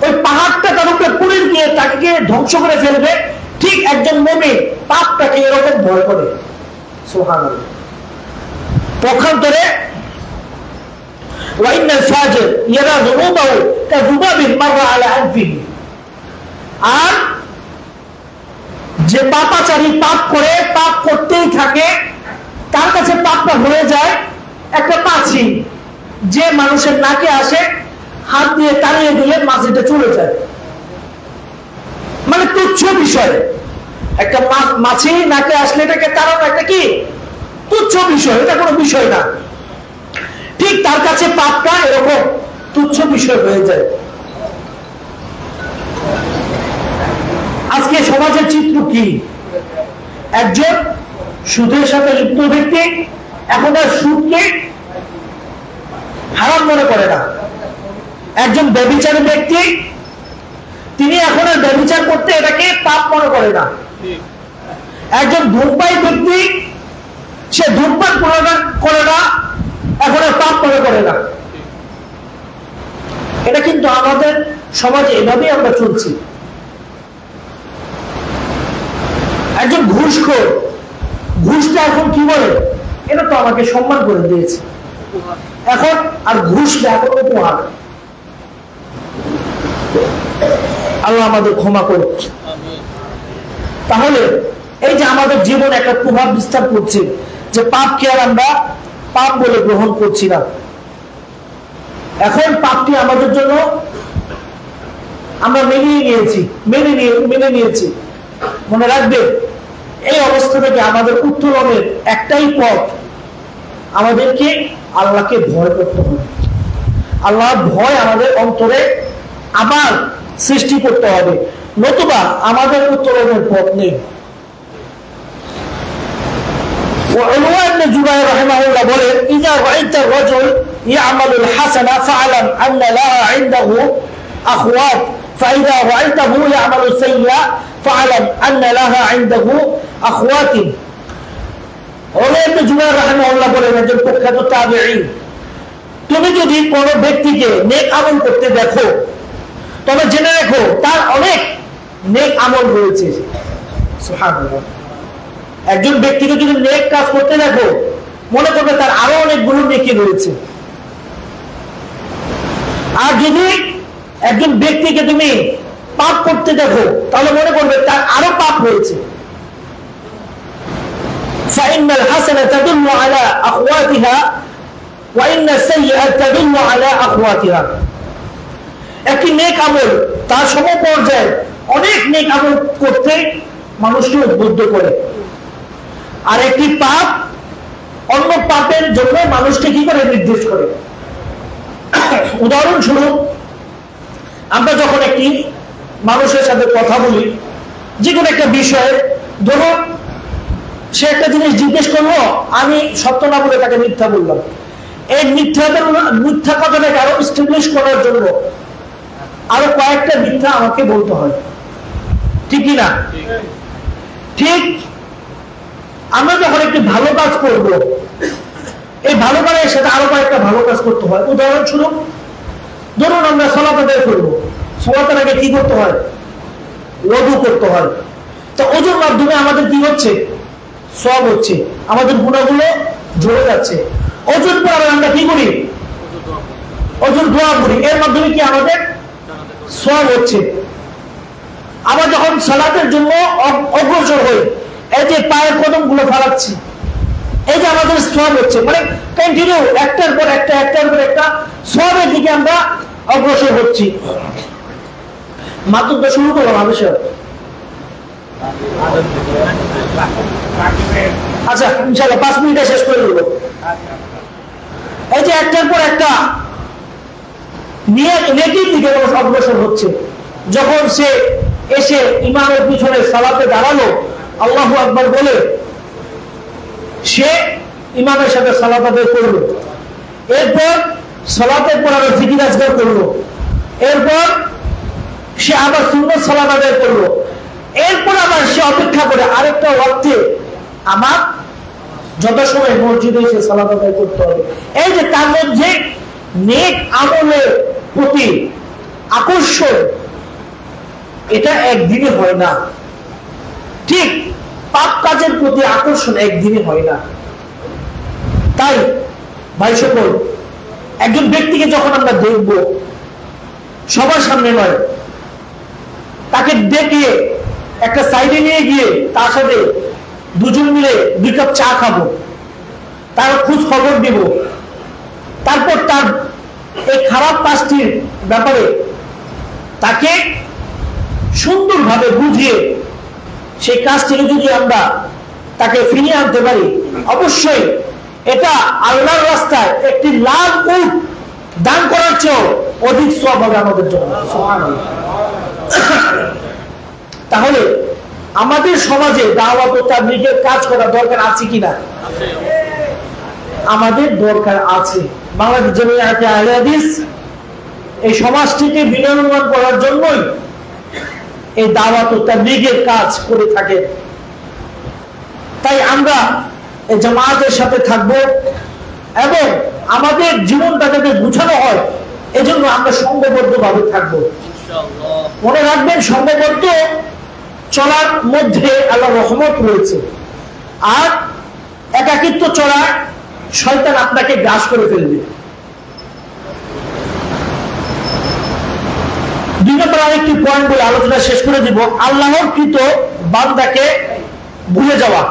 ওই পাহাড়টা তার উপরে পুড়ে গিয়ে তাকে ধ্বংস করে ফেলবে। ঠিক একজন মুমিন পাপটাকে এরকম ভয় করে। সুবহানাল্লাহ। পক্ষান্তরে ওয়াইনাল ফাজির ইয়ারা যুনুবাহু কাযুবাবিন মাররা আলা আনফিহি। আর যে পাপাচারী পাপ করে, পাপ করতেই থাকে, তার কাছে পাপটা হয়ে যায় একটা মাছি, যে মানুষের নাকে আসে, হাত দিয়ে টানিয়ে দিলে মাছিটা চলে যায়। মানে তুচ্ছ বিষয়। একটা মাছি নাকে আসলে এটাকে তাড়ানো একটা কি তুচ্ছ বিষয়, এটা কোনো বিষয় না। ঠিক তার কাছে পাপটা এরকম তুচ্ছ বিষয় হয়ে যায়। আজকে সমাজের চিত্র কি? একজন সুদের সাথে লিপ্ত ব্যক্তি এখন আর সুদকে হারাম মনে করে না। একজন ব্যভিচারী ব্যক্তি তিনি এখন আর ব্যভিচার করতে এটাকে পাপ মনে করে না। একজন ধূমপায়ী ব্যক্তি সে ধূমপান করে না, এখন আর পাপ মনে করে না। এটা কিন্তু আমাদের সমাজে এভাবেই আমরা চলছি। একজন ঘুষখোর, ঘুষটা এখন কি বলে, এটা তো আমাকে সম্মান করে দিয়েছে, এখন আর ঘুষ না, এখন উপহার। আল্লাহ আমাদের ক্ষমা করুক। তাহলে এই যে আমাদের জীবনে একটা প্রভাব বিস্তার করছে, যে পাপকে আর আমরা পাপ বলে গ্রহণ করছি না। এখন পাপটি আমাদের জন্য আমরা মেনে নিয়েছি। মনে রাখবে, এই অবস্থা থেকে আমাদের উত্তরণের একটাই পথ, আমাদেরকে আল্লাহকে ভয় করতে হবে। আল্লাহর ভয় আমাদের অন্তরে আবার সৃষ্টি করতে হবে, নতুবা আমাদের উত্তরণের পথ নেই। وعروة بن الزبير رحمه الله بولين إذا رأيت الرجل يعمل الحسنة فاعلم أن لها عنده أخوات فإذا رأيته يعمل السيئة فاعلم أن لها عنده أخوات। عروة بن الزبير رحمه الله বলেন, একজন প্রখ্যাত তাবেঈ, তুমি যদি কোনো ব্যক্তিকে নেক আমল করতে দেখো তবে জেনে রাখো তার অনেক নেক আমল রয়েছে। সুবহানাল্লাহ। একজন ব্যক্তিকে যদি নেক কাজ করতে দেখো, মনে করবে তার আরো অনেকগুলো নেকি রয়েছে। আর যদি একজন ব্যক্তিকে তুমি পাপ করতে দেখো, তাহলে মনে করবে তার আরো পাপ রয়েছে। فإن الحسنة تدل على أخواتها وإن السيئة تدل على أخواتها। একটি নেক আমল তার সমপর্যায়ে অনেক নেক আমল করতে মানুষকে উদ্বুদ্ধ করে, আর একটি পাপ অন্য পাপের জন্য মানুষকে কি করে নির্দেশ করে। উদাহরণস্বরূপ, আমরা যখন একটি মানুষের সাথে কথা বলি যে কোনো একটা বিষয়ে, ধরুন সে একটা জিনিস জিজ্ঞেস করলো, আমি সত্য না বলে তাকে মিথ্যা বললাম, এই মিথ্যা কথাটাকে আরো এস্টাবলিশ করার জন্য আরো কয়েকটা মিথ্যা আমাকে বলতে হয়, ঠিক কি না? ঠিক আমরা যখন একটি ভালো কাজ করব, এই ভালো কাজের সাথে আরো কয়েকটা ভালো কাজ করতে হয়। উদাহরণস্বরূপ, ধরুন আমরা সালাত আদায় করবো, সালাতের আগে কি করতে হয়? ওযু করতে হয়। তো ওযুর মাধ্যমে আমাদের কি হচ্ছে? সওয়াব হচ্ছে, আমাদের গুনাহগুলো ঝরে যাচ্ছে। ওযুর পর আমরা কি করি? ওযুর দোয়া করি, এর মাধ্যমে কি আমাদের সওয়াব হচ্ছে। আবার যখন সালাতের জন্য অগ্রসর হই, এই যে পায়ের কদম গুলো ফালাচ্ছি, এই যে আমাদের সওয়াব হচ্ছে, মানে কন্টিনিউ একটার পর একটা সওয়াবের দিকে আমরা অগ্রসর হচ্ছি। মাত্র শুরু করলাম আবশ্যক। আচ্ছা, ইনশাআল্লাহ 5 মিনিটে শেষ করে দেব। এই যে একটার পর একটা নেকির দিকে অগ্রসর হচ্ছে। যখন সে এসে ইমামের পিছনে সালাতে দাঁড়ালো, আল্লাহু আকবার বলে সে ইমামের সাথে সালাত আদায় করলো, এরপর সালাতের পর আবার জিকির আজকার করলো, এরপর সে আবার সুন্নত সালাত আদায় করলো, এরপর আবার সে অপেক্ষা করে আরেকটা ওয়াক্তে আমার যথাসময় মসজিদে এসে সালাত আদায় করতে হবে। এই যে তার মধ্যে নেক আমলের প্রতি আকর্ষণ, এটা একদিনে হয় না। ঠিক পাপ কাজের প্রতি আকর্ষণ একদিনে হয় না। তাই ভাই সকল, একজন ব্যক্তিকে যখন আমরা দেখব, সবার সামনে নয়, তাকে ডেকে একটা সাইডে নিয়ে গিয়ে তার সাথে দুজন মিলে 2 কাপ চা খাবো, তার খোঁজ খবর দিব, তারপর তার এই খারাপ কাজটির ব্যাপারে তাকে সুন্দরভাবে বুঝিয়ে সেই কাজটিকে যদি আমরা তাকে ফিরিয়ে আনতে পারি, অবশ্যই এটা আল্লাহর রাস্তায় একটি লাল উট দান করার চেয়েও অধিক সওয়াব হবে আমাদের জন্য। সুবহানাল্লাহ। তাহলে আমাদের সমাজে দাওয়াত ও তাবলীগের কাজ করা দরকার আছে কিনা? আমাদের দরকার আছে। বাংলাদেশ জামিয়াতে আহলে হাদিস এই সমাজটিকে বিনির্মাণ করার জন্যই এই দাওয়াত ও তাবলীগের কাজ করে থাকে। তাই আমরা এই জামায়াতের সাথে থাকব এবং আমাদের জীবনটা যাতে গুছানো হয়, এজন্য আমরা সংঘবদ্ধভাবে থাকবো। মনে রাখবেন, সংঘবদ্ধ চলার মধ্যে আল্লাহর রহমত রয়েছে, আর একাকিত্ব চলা শয়তান আপনাকে গ্রাস করে ফেলবে। 2 নম্বর আরেকটি পয়েন্ট বলে আলোচনা শেষ করে দিব, আল্লাহর কৃত বান্দাকে ভুলে যাওয়া।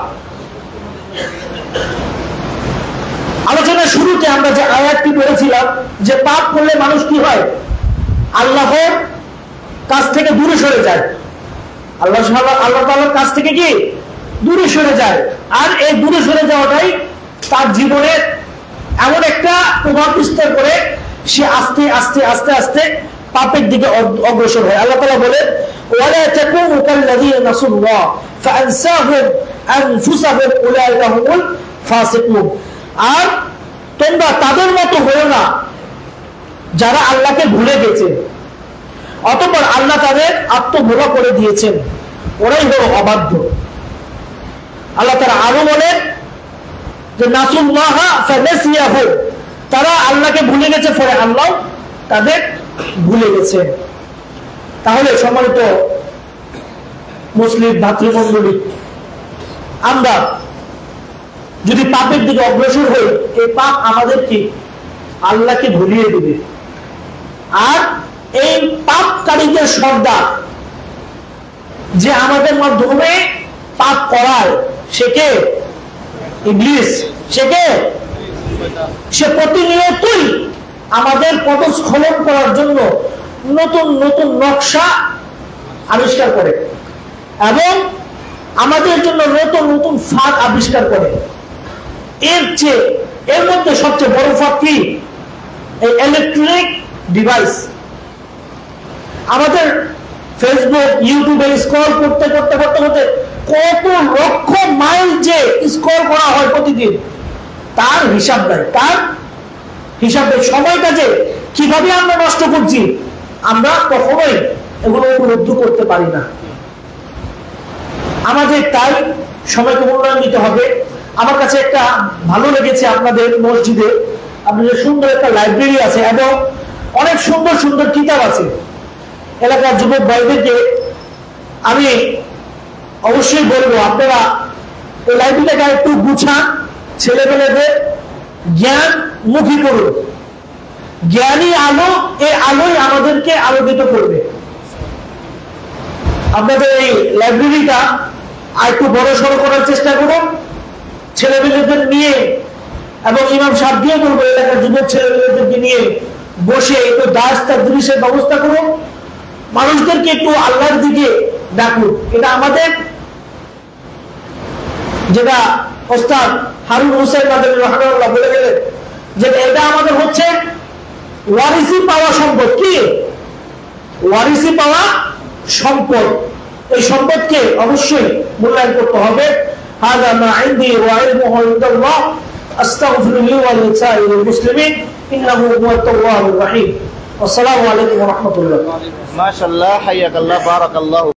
আলোচনার শুরুতে আমরা যে আয়াতটি বলেছিলাম যে পাপ করলে মানুষ কি হয়, আল্লাহর কাছ থেকে দূরে সরে যায়, আল্লাহ তাআলার কাছ থেকে কি দূরে সরে যায়। আর এই দূরে সরে যাওয়াটাই তার জীবনের এমন একটা প্রভাব বিস্তার করে, সে আস্তে আস্তে আস্তে আস্তে পাপের দিকে অগ্রসর হয়। আল্লাহ তাআলা বলেন ওয়ালা তাকুনু কাল্লাযীনা নাসুল্লাহ ফাআনসাহুম আনফুসাহুম উলাইকা হুমুল ফাসিকুন। আর তোমরা তাদের মতো হয়ো না যারা আল্লাহকে ভুলে গেছে অতঃপর আল্লাহ তাদের আত্মভোলা করে দিয়েছেন, ওরাই হলো অবাধ্য। আল্লাহ তাআলা আরো বলেন যে নাসুল্লাহ ফানাসিয়াহু, তারা আল্লাহকে ভুলে গেছে ফলে আল্লাহ তাদের ভুলে গেছে। তাহলে সম্মানিত মুসলিম ভাতৃমণ্ডলী, আমরা যদি পাপের দিকে অগ্রসর হই, এই পাপ আমাদের কি আল্লাহকে ভুলিয়ে দিবে। আর এই পাপকারীদের সর্দার যে আমাদের মাধ্যমে পাপ করায়, সে কে? ইবলিস। সে প্রতিনিয়তই আমাদের পদস্খলন করার জন্য নতুন নতুন নকশা আবিষ্কার করে এবং আমাদের জন্য নতুন নতুন ফাঁদ আবিষ্কার করে। এর মধ্যে সবচেয়ে বড় ফাঁদ কি? এই ইলেকট্রনিক ডিভাইস। আমাদের ফেসবুক ইউটিউবে স্ক্রল করতে করতে করতে করতে কত লক্ষ মাইল যে স্ক্রল করা হয় প্রতিদিন, তার হিসাব নাই। সময়টা যে কিভাবে আমরা নষ্ট করছি, আমরা কখনোই এগুলো উপলব্ধি করতে পারি না। আমাদের তাই সময়কে মূল্যায়ন দিতে হবে। আমার কাছে একটা ভালো লেগেছে, আপনাদের মসজিদে আপনাদের সুন্দর একটা লাইব্রেরি আছে এবং অনেক সুন্দর সুন্দর কিতাব আছে। এলাকার যুবক ভাইদেরকে আমি অবশ্যই বলবো, আপনারা এই লাইব্রেরিটাকে একটু গুছান, ছেলেমেয়েদের জ্ঞান মুখী করুন। জ্ঞানী আলো, এই আলোই আমাদেরকে আলোকিত করবে। আপনাদের এই লাইব্রেরিটা আর একটু বড় সড়ো করার চেষ্টা করুন, ছেলেমেয়েদের নিয়ে, এবং ইমাম সাহেবকে বলবো এলাকার যুবক ছেলেমেয়েদেরকে নিয়ে বসে একটু দাস তাদরিসের ব্যবস্থা করুন, মানুষদেরকে একটু আল্লাহর দিকে ডাকুন। এটা আমাদের, যেটা ওস্তাদ হারুন হোসেন মাদানী রাহিমাহুল্লাহ বলে গেলেন, যে এটা আমাদের হচ্ছে ওয়ারিসি পাওয়া সম্পদ। কি ওয়ারিসি পাওয়া সম্পদ? এই সম্পদকে অবশ্যই মূল্যায়ন করতে হবে। হাযা মা ইনদি ওয়া ইলমুহু ইনদাল্লাহ আস্তাগফিরু ওয়া লিসাইরিল মুসলিমিন ইন্নাহু হুয়াত তাওয়াবুর রহিম। আসসালামু আলাইকুম ওয়া রাহমাতুল্লাহ। মাশাআল্লাহ, হাইয়াকাল্লাহ, বারাকাল্লাহ।